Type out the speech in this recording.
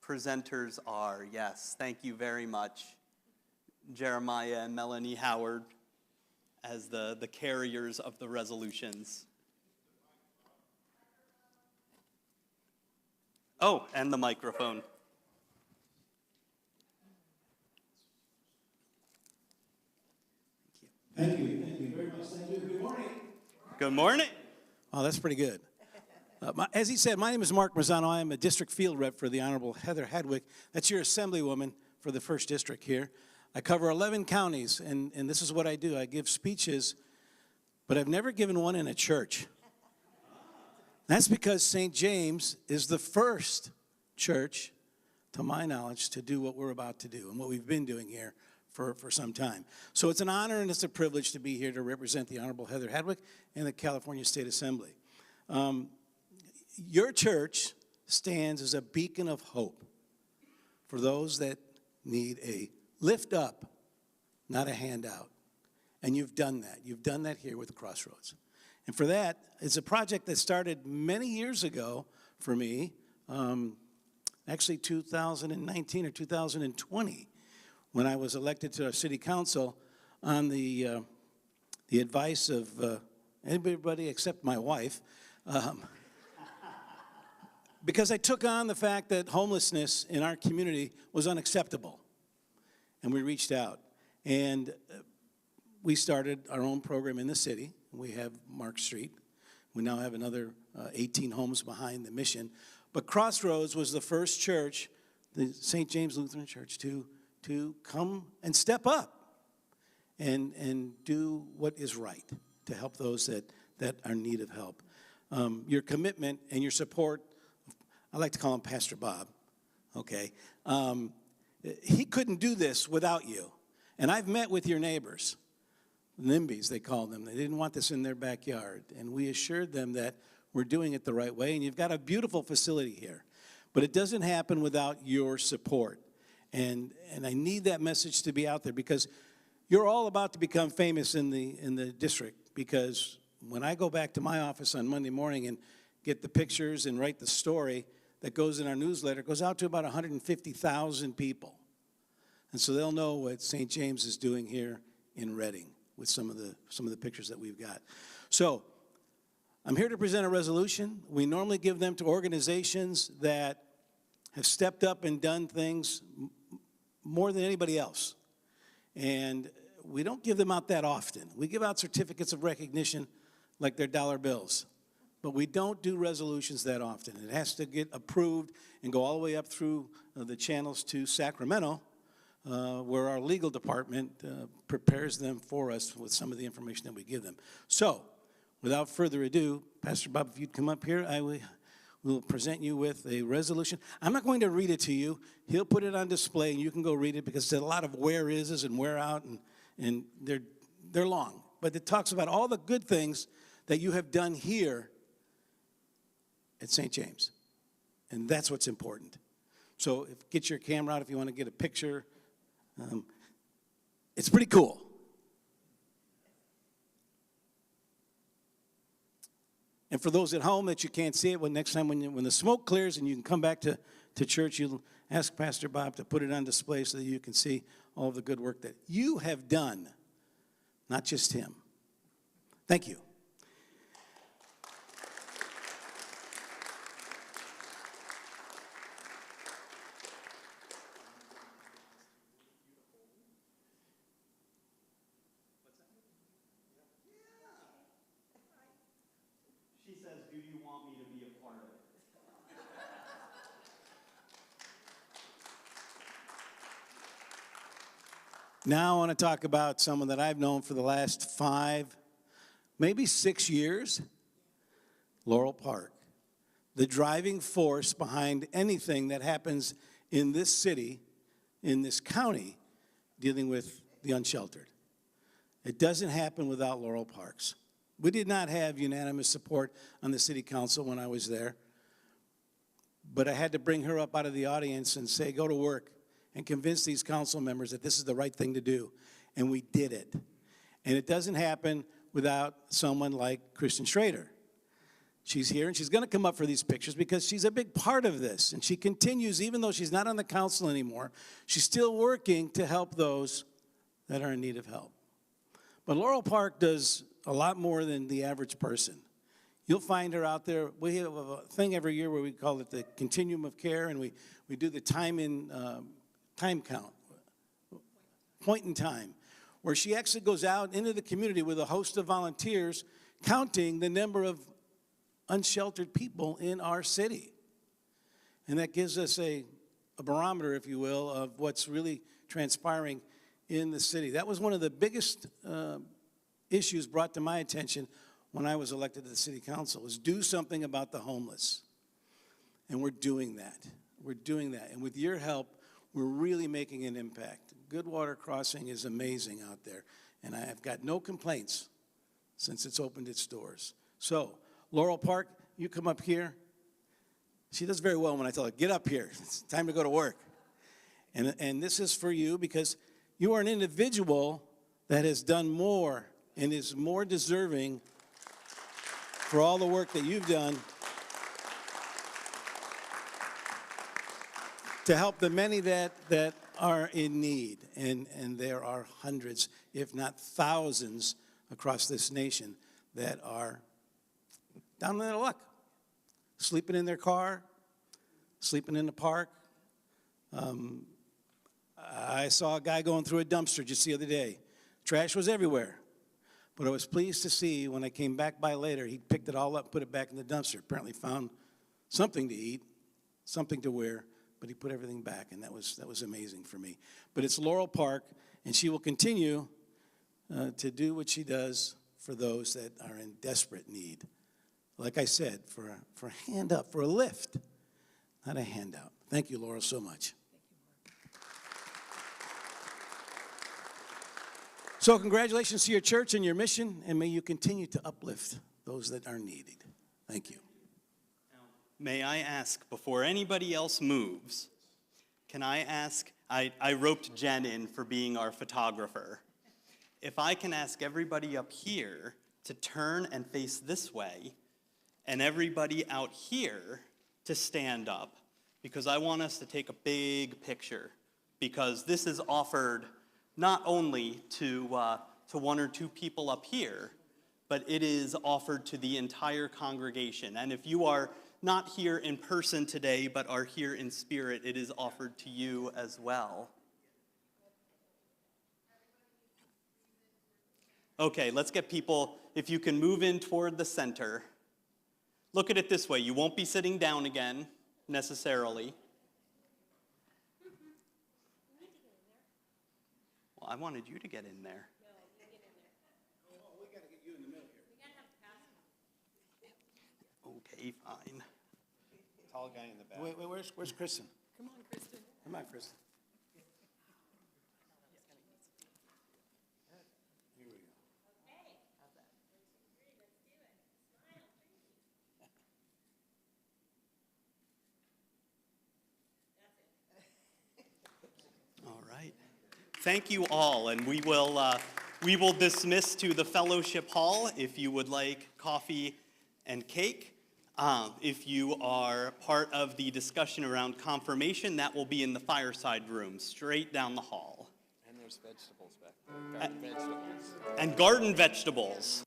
presenters are, yes, thank you very much, Jeremiah and Melanie Howard, as the carriers of the resolutions. Oh, and the microphone. Thank you very much. Thank you. Good morning. Good morning. Oh, that's pretty good. As he said, my name is Mark Mezzano. I am a district field rep for the Honorable Heather Hadwick. That's your assemblywoman for the 1st District here. I cover 11 counties, and this is what I do. I give speeches, but I've never given one in a church. That's because St. James is the first church, to my knowledge, to do what we're about to do and what we've been doing here for some time. So it's an honor and it's a privilege to be here to represent the Honorable Heather Hadwick and the California State Assembly. Your church stands as a beacon of hope for those that need a lift up, not a handout. And you've done that. You've done that here with Crossroads. And for that, it's a project that started many years ago for me, actually 2019 or 2020, when I was elected to our city council on the advice of anybody except my wife, because I took on the fact that homelessness in our community was unacceptable. And we reached out. And we started our own program in the city. We have Mark Street. We now have another 18 homes behind the mission. But Crossroads was the first church, the St. James Lutheran Church, to come and step up and do what is right to help those that are in need of help. Your commitment and your support, I like to call him Pastor Bob, okay? He couldn't do this without you. And I've met with your neighbors, NIMBYs they call them. They didn't want this in their backyard. And we assured them that we're doing it the right way. And you've got a beautiful facility here. But it doesn't happen without your support. And I need that message to be out there because you're all about to become famous in the district. Because when I go back to my office on Monday morning and get the pictures and write the story that goes in our newsletter, it goes out to about 150,000 people. And so they'll know what St. James is doing here in Reading with some of the pictures that we've got. So I'm here to present a resolution. We normally give them to organizations that have stepped up and done things more than anybody else. And we don't give them out that often. We give out certificates of recognition like they're dollar bills. But we don't do resolutions that often. It has to get approved and go all the way up through the channels to Sacramento, where our legal department prepares them for us with some of the information that we give them. So, without further ado, Pastor Bob, if you'd come up here, I will present you with a resolution. I'm not going to read it to you. He'll put it on display, and you can go read it because there's a lot of where is and where out, and they're long. But it talks about all the good things that you have done here at St. James, and that's what's important. So get your camera out if you want to get a picture. It's pretty cool. And for those at home that you can't see it, next time when the smoke clears and you can come back to church, you'll ask Pastor Bob to put it on display so that you can see all of the good work that you have done, not just him. Thank you. Now I want to talk about someone that I've known for the last 5, maybe 6 years, Laural Park. The driving force behind anything that happens in this city, in this county, dealing with the unsheltered. It doesn't happen without Laural Parks. We did not have unanimous support on the city council when I was there, but I had to bring her up out of the audience and say, go to work. And convince these council members that this is the right thing to do. And we did it. And it doesn't happen without someone like Kristen Schrader. She's here, and she's going to come up for these pictures because she's a big part of this. And she continues, even though she's not on the council anymore, she's still working to help those that are in need of help. But Laural Park does a lot more than the average person. You'll find her out there. We have a thing every year where we call it the continuum of care, and we do the time count, point in time, where she actually goes out into the community with a host of volunteers counting the number of unsheltered people in our city. And that gives us a barometer, if you will, of what's really transpiring in the city. That was one of the biggest issues brought to my attention when I was elected to the city council, is do something about the homeless. And we're doing that. We're doing that. And with your help, we're really making an impact. Goodwater Crossing is amazing out there. And I have got no complaints since it's opened its doors. So, Laural Park, you come up here. She does very well when I tell her, get up here. It's time to go to work. And this is for you because you are an individual that has done more and is more deserving for all the work that you've done to help the many that are in need. And there are hundreds, if not thousands, across this nation that are down on their luck, sleeping in their car, sleeping in the park. I saw a guy going through a dumpster just the other day. Trash was everywhere. But I was pleased to see when I came back by later, he picked it all up, put it back in the dumpster. Apparently found something to eat, something to wear, but he put everything back, and that was amazing for me. But it's Laural Park, and she will continue to do what she does for those that are in desperate need. Like I said, for a hand up, for a lift, not a handout. Thank you, Laural, so much. So congratulations to your church and your mission, and may you continue to uplift those that are needed. Thank you. May I ask, before anybody else moves, can I ask, I roped Jen in for being our photographer. If I can ask everybody up here to turn and face this way, and everybody out here to stand up, because I want us to take a big picture, because this is offered not only to one or two people up here, but it is offered to the entire congregation. And if you are not here in person today, but are here in spirit, it is offered to you as well. Okay, let's get people, if you can move in toward the center. Look at it this way, you won't be sitting down again, necessarily. Well, I wanted you to get in there. No, you get in there. Oh, we got to get you in the middle here. We got to have a pass. Okay, fine. Tall guy in the back. Wait, where's Kristen? Come on, Kristen. Come on, Kristen. Here we go. Okay. How's that? 1, 2, 3, let's do it. Smile, please. That's it. All right. Thank you all, and we will dismiss to the fellowship hall if you would like coffee and cake. If you are part of the discussion around confirmation, that will be in the fireside room, straight down the hall. And there's vegetables back there. Garden vegetables. And garden vegetables.